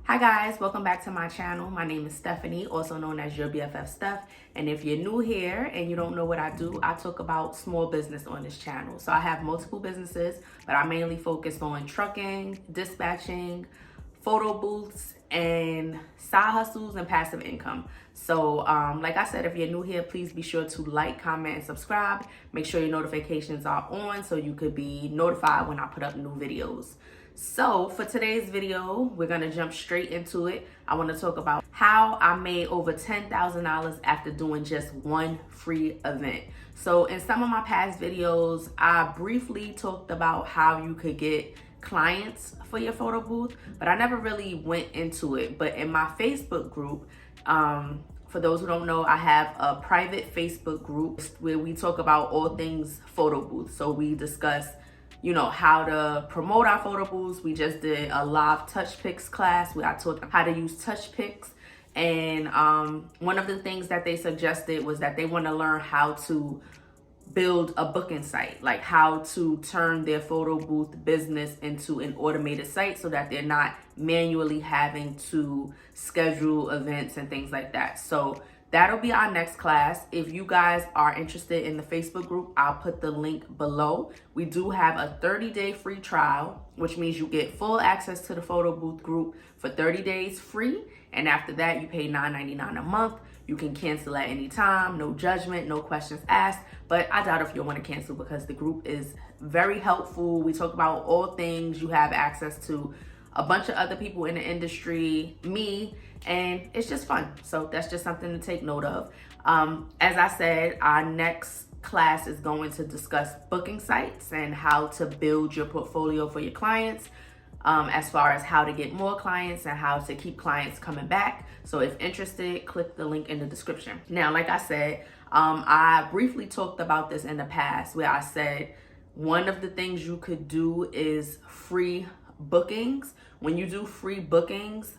Hi guys, welcome back to my channel. My name is Stephanie, also known as Your BFF Steph. And if you're new here and you don't know what I do, I talk about small business on this channel. So I have multiple businesses, but I mainly focus on trucking, dispatching, photo booths, and side hustles and passive income. So like I said, if you're new here, please be sure to like, comment, and subscribe. Make sure your notifications are on so you could be notified when I put up new videos. So for today's video, we're gonna jump straight into it. I wanna talk about how I made over $10,000 after doing just one free event. So in some of my past videos, I briefly talked about how you could get clients for your photo booth, but I never really went into it. But in my Facebook group, for those who don't know, I have a private Facebook group where we talk about all things photo booth. So we discuss how to promote our photo booths. We just did a live touch pics class where I taught them how to use touch pics. And one of the things that they suggested was that they want to learn how to build a booking site, like how to turn their photo booth business into an automated site so that they're not manually having to schedule events and things like that. So that'll be our next class. If you guys are interested in the Facebook group, I'll put the link below. We do have a 30-day free trial, which means you get full access to the photo booth group for 30 days free. And after that, you pay $9.99 a month. You can cancel at any time, no judgment, no questions asked. But I doubt if you'll want to cancel because the group is very helpful. We talk about all things. You have access to a bunch of other people in the industry, me, and it's just fun. So that's just something to take note of. As I said, our next class is going to discuss booking sites and how to build your portfolio for your clients, as far as how to get more clients and how to keep clients coming back. So if interested, click the link in the description. Now, like I said, I briefly talked about this in the past where I said one of the things you could do is free bookings. When you do free bookings,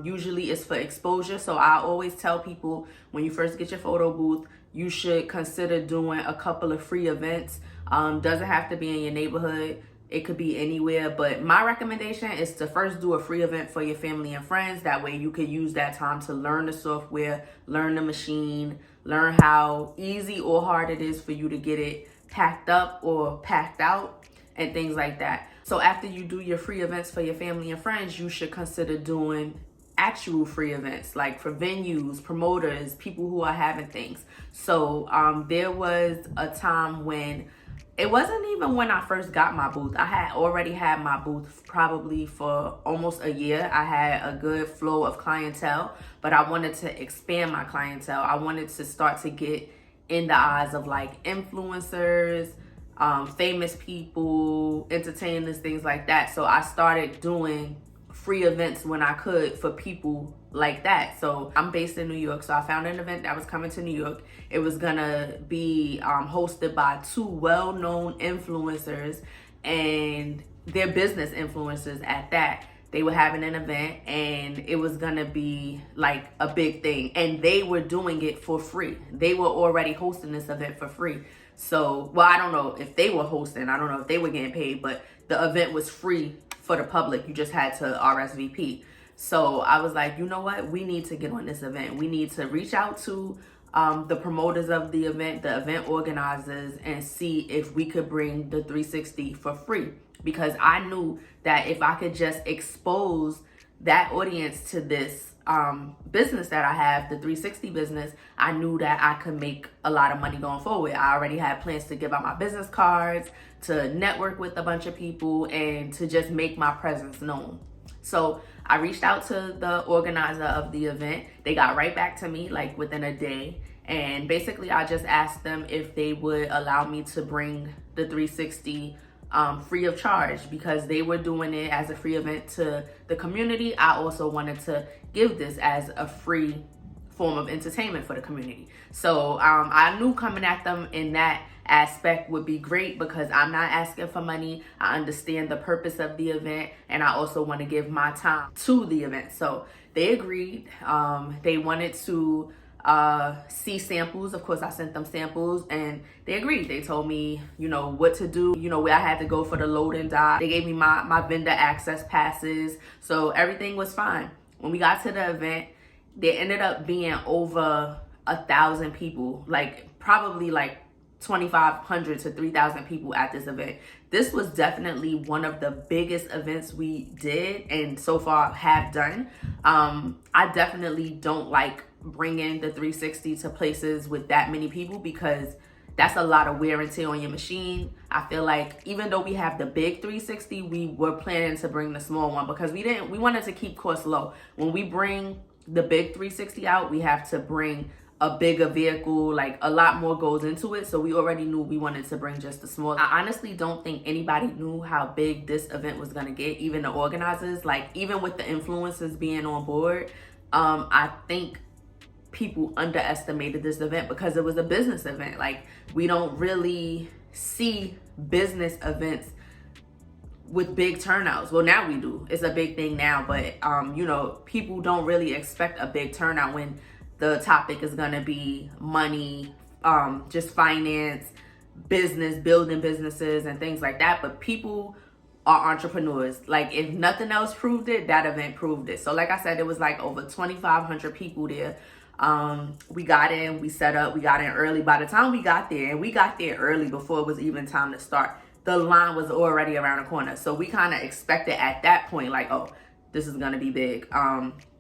usually it's for exposure. So I always tell people when you first get your photo booth, you should consider doing a couple of free events. Doesn't have to be in your neighborhood. It could be anywhere, but my recommendation is to first do a free event for your family and friends. That way you could use that time to learn the software, learn the machine, learn how easy or hard it is for you to get it packed up or packed out and things like that. So after you do your free events for your family and friends, you should consider doing actual free events, like for venues, promoters, people who are having things. So there was a time when it wasn't even when I first got my booth. I had already had my booth probably for almost a year. I had a good flow of clientele, but I wanted to expand my clientele. I wanted to start to get in the eyes of like influencers, famous people, entertainers, things like that. So I started doing free events when I could for people like that. So I'm based in New York, so I found an event that was coming to New York. It was gonna be hosted by two well-known influencers and their business influencers at that. They were having an event and it was gonna be like a big thing, and they were doing it for free. They were already hosting this event for free. So, well, I don't know if they were hosting, I don't know if they were getting paid, but the event was free for the public. You just had to RSVP. So I was like, you know what? We need to get on this event. We need to reach out to the promoters of the event organizers, and see if we could bring the 360 for free. Because I knew that if I could just expose that audience to this business that I have, the 360 business, I knew that I could make a lot of money going forward. I already had plans to give out my business cards, to network with a bunch of people, and to just make my presence known. So I reached out to the organizer of the event. They got right back to me like within a day. And basically I just asked them if they would allow me to bring the 360 free of charge, because they were doing it as a free event to the community. I also wanted to give this as a free form of entertainment for the community. So I knew coming at them in that aspect would be great, because I'm not asking for money. I understand the purpose of the event, and I also want to give my time to the event. So they agreed. They wanted to see samples. Of course, I sent them samples and they agreed. They told me, what to do, where I had to go for the load and die. They gave me my vendor access passes. So everything was fine. When we got to the event, there ended up being over 1,000 people, like probably like 2,500 to 3,000 people at this event. This was definitely one of the biggest events we did and so far have done. I definitely don't like bringing the 360 to places with that many people because that's a lot of wear and tear on your machine. I feel like even though we have the big 360, we were planning to bring the small one because we wanted to keep costs low. When we bring the big 360 out, we have to bring a bigger vehicle, like a lot more goes into it. So we already knew we wanted to bring just the small. I honestly don't think anybody knew how big this event was gonna get, even the organizers. Like even with the influencers being on board, I think people underestimated this event because it was a business event. Like we don't really see business events with big turnouts. Well, now we do. It's a big thing now, but you know, people don't really expect a big turnout when the topic is gonna be money, just finance, business, building businesses and things like that. But people are entrepreneurs. Like if nothing else proved it, that event proved it. So like I said, it was like over 2,500 people there. We got in, we set up, we got in early. By the time we got there, and we got there early before it was even time to start, the line was already around the corner. So we kind of expected at that point, like, oh, this is gonna be big.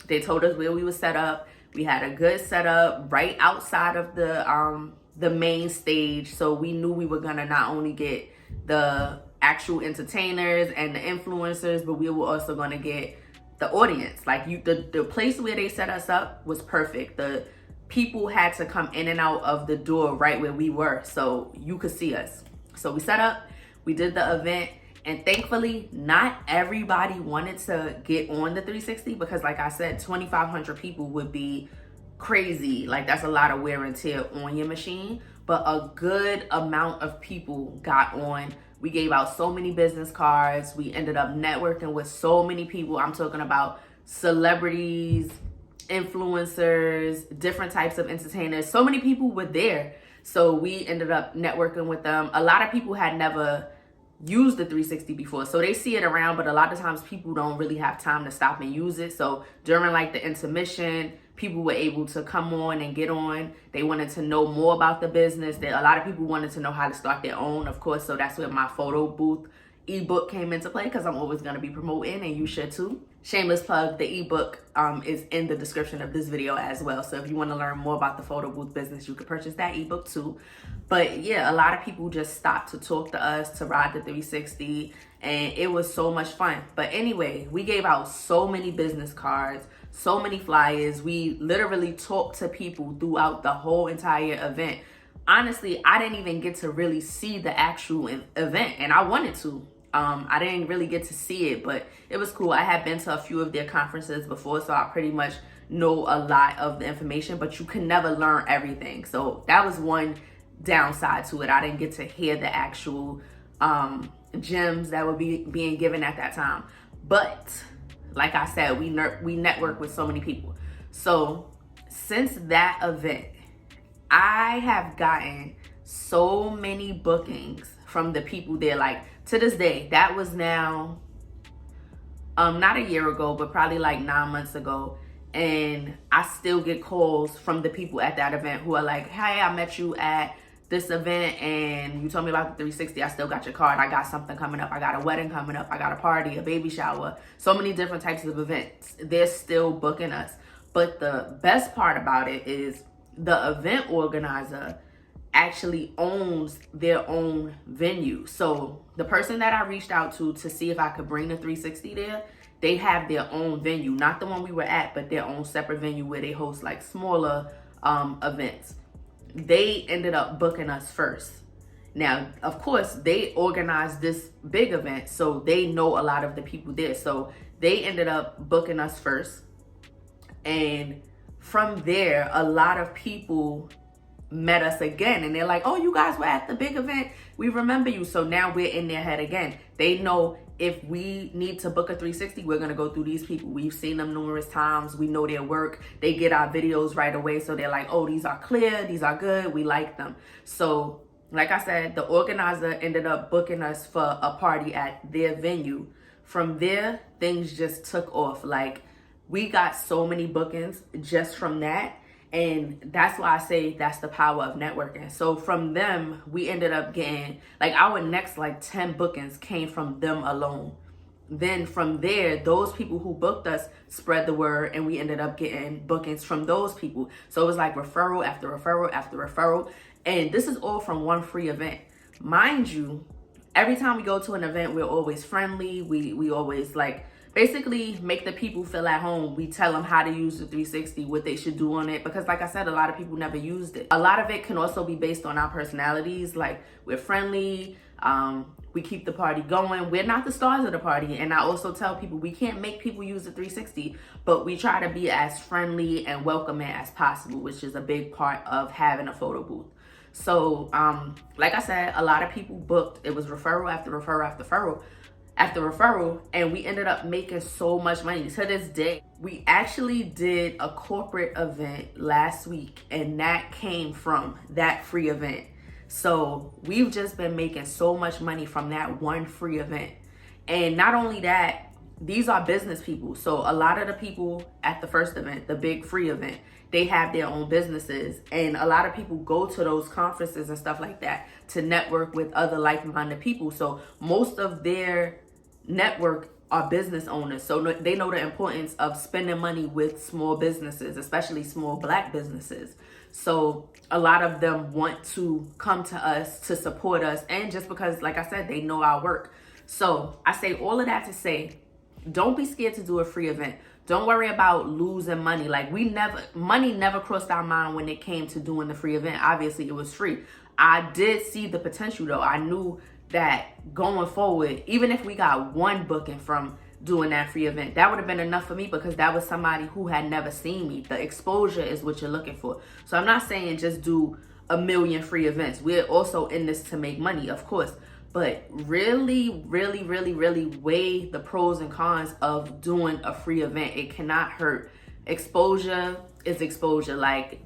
They told us where we would set up. We had a good setup right outside of the main stage. So we knew we were gonna not only get the actual entertainers and the influencers, but we were also gonna get the audience. Like the place where they set us up was perfect. The people had to come in and out of the door right where we were so you could see us. So we set up, we did the event, and thankfully not everybody wanted to get on the 360 because like I said, 2,500 people would be crazy. Like that's a lot of wear and tear on your machine, but a good amount of people got on. We gave out so many business cards. We ended up networking with so many people. I'm talking about celebrities, influencers, different types of entertainers. So many people were there. So we ended up networking with them. A lot of people had never used the 360 before, so they see it around, but a lot of times people don't really have time to stop and use it. So during like the intermission, people were able to come on and get on. They wanted to know more about the business. A lot of people wanted to know how to start their own, of course. So that's where my photo booth ebook came into play because I'm always going to be promoting, and you should too. Shameless plug, the ebook is in the description of this video as well. So if you want to learn more about the photo booth business, you could purchase that ebook too. But yeah, a lot of people just stopped to talk to us, to ride the 360, and it was so much fun. But anyway, we gave out so many business cards, so many flyers. We literally talked to people throughout the whole entire event. Honestly, I didn't even get to really see the actual event, and I wanted to. I didn't really get to see it, but it was cool. I had been to a few of their conferences before, so I pretty much know a lot of the information, but you can never learn everything. So that was one downside to it. I didn't get to hear the actual gems that were being given at that time. But like I said, we network with so many people. So since that event, I have gotten so many bookings from the people there. Like to this day, that was now not a year ago, but probably like 9 months ago. And I still get calls from the people at that event who are like, hey, I met you at this event and you told me about the 360. I still got your card. I got something coming up. I got a wedding coming up. I got a party, a baby shower, so many different types of events. They're still booking us. But the best part about it is the event organizer actually owns their own venue. So the person that I reached out to see if I could bring the 360 there, they have their own venue, not the one we were at, but their own separate venue where they host like smaller events. They ended up booking us first. Now, of course, they organized this big event, so they know a lot of the people there. So they ended up booking us first. And from there, a lot of people met us again, and they're like, oh, you guys were at the big event, we remember you. So now we're in their head again. They know if we need to book a 360, we're gonna go through these people. We've seen them numerous times. We know their work. They get our videos right away, so they're like, oh, these are clear, these are good, we like them. So like I said, the organizer ended up booking us for a party at their venue. From there, things just took off. Like we got so many bookings just from that. And that's why I say that's the power of networking. So from them, we ended up getting, like, our next like 10 bookings came from them alone. Then from there, those people who booked us spread the word, and we ended up getting bookings from those people. So it was like referral after referral after referral. And this is all from one free event. Mind you, every time we go to an event, we're always friendly. We always like basically make the people feel at home. We tell them how to use the 360, what they should do on it, because like I said, a lot of people never used it. A lot of it can also be based on our personalities. Like, we're friendly, we keep the party going. We're not the stars of the party. And I also tell people we can't make people use the 360, but we try to be as friendly and welcoming as possible, which is a big part of having a photo booth. So like I said, a lot of people booked. It was referral after referral after referral, and we ended up making so much money. To this day, we actually did a corporate event last week, and that came from that free event. So we've just been making so much money from that one free event. And not only that, these are business people. So a lot of the people at the first event, the big free event, they have their own businesses. And a lot of people go to those conferences and stuff like that to network with other like-minded people. So most of their network are business owners. So they know the importance of spending money with small businesses, especially small Black businesses. So a lot of them want to come to us to support us. And just because, like I said, they know our work. So I say all of that to say, don't be scared to do a free event. Don't worry about losing money. Like, money never crossed our mind when it came to doing the free event. Obviously, it was free. I did see the potential though. I knew that going forward, even if we got one booking from doing that free event, that would have been enough for me, because that was somebody who had never seen me. The exposure is what you're looking for. So I'm not saying just do a million free events. We're also in this to make money, of course. But really, really, really, really weigh the pros and cons of doing a free event. It cannot hurt. Exposure is exposure.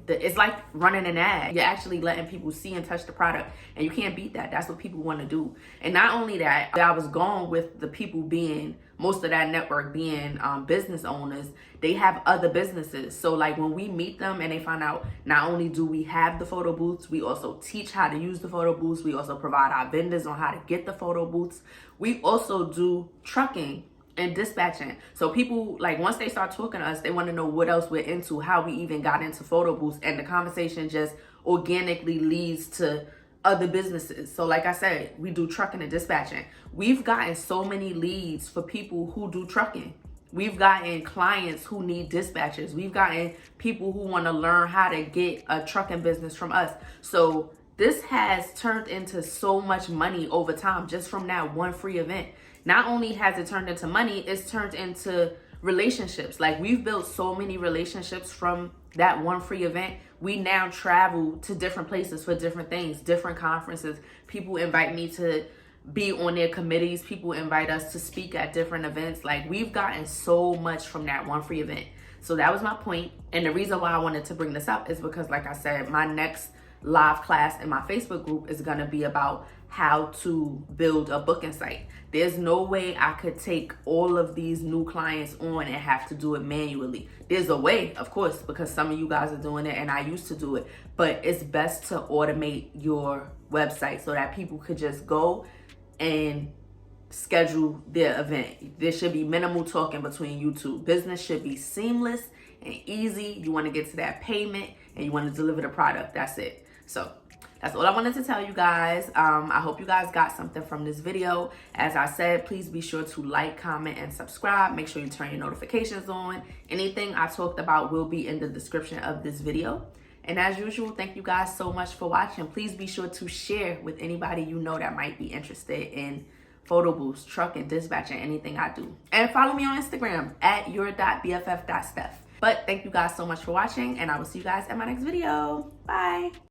It's like running an ad. You're actually letting people see and touch the product, and you can't beat that. That's what people want to do. And not only that, I was going with the people being, most of that network being business owners. They have other businesses. So like when we meet them and they find out, not only do we have the photo booths, we also teach how to use the photo booths. We also provide our vendors on how to get the photo booths. We also do trucking and dispatching. So people, like, once they start talking to us, they want to know what else we're into, how we even got into photo booths, and the conversation just organically leads to other businesses. So like I said, we do trucking and dispatching. We've gotten so many leads for people who do trucking. We've gotten clients who need dispatchers. We've gotten people who want to learn how to get a trucking business from us. So this has turned into so much money over time just from that one free event. Not only has it turned into money, it's turned into relationships. Like, we've built so many relationships from that one free event. We now travel to different places for different things, different conferences. People invite me to be on their committees. People invite us to speak at different events. Like, we've gotten so much from that one free event. So that was my point. And the reason why I wanted to bring this up is because, like I said, my next live class in my Facebook group is going to be about how to build a booking site. There's no way I could take all of these new clients on and have to do it manually. There's a way, of course, because some of you guys are doing it and I used to do it, but it's best to automate your website so that people could just go and schedule their event. There should be minimal talking between you two. Business should be seamless and easy. You want to get to that payment and you want to deliver the product. That's it. So that's all I wanted to tell you guys. I hope you guys got something from this video. As I said, please be sure to like, comment, and subscribe. Make sure you turn your notifications on. Anything I talked about will be in the description of this video. And as usual, thank you guys so much for watching. Please be sure to share with anybody you know that might be interested in photo booths, trucking, dispatching, anything I do. And follow me on Instagram at your.bff.steph. But thank you guys so much for watching, and I will see you guys in my next video. Bye.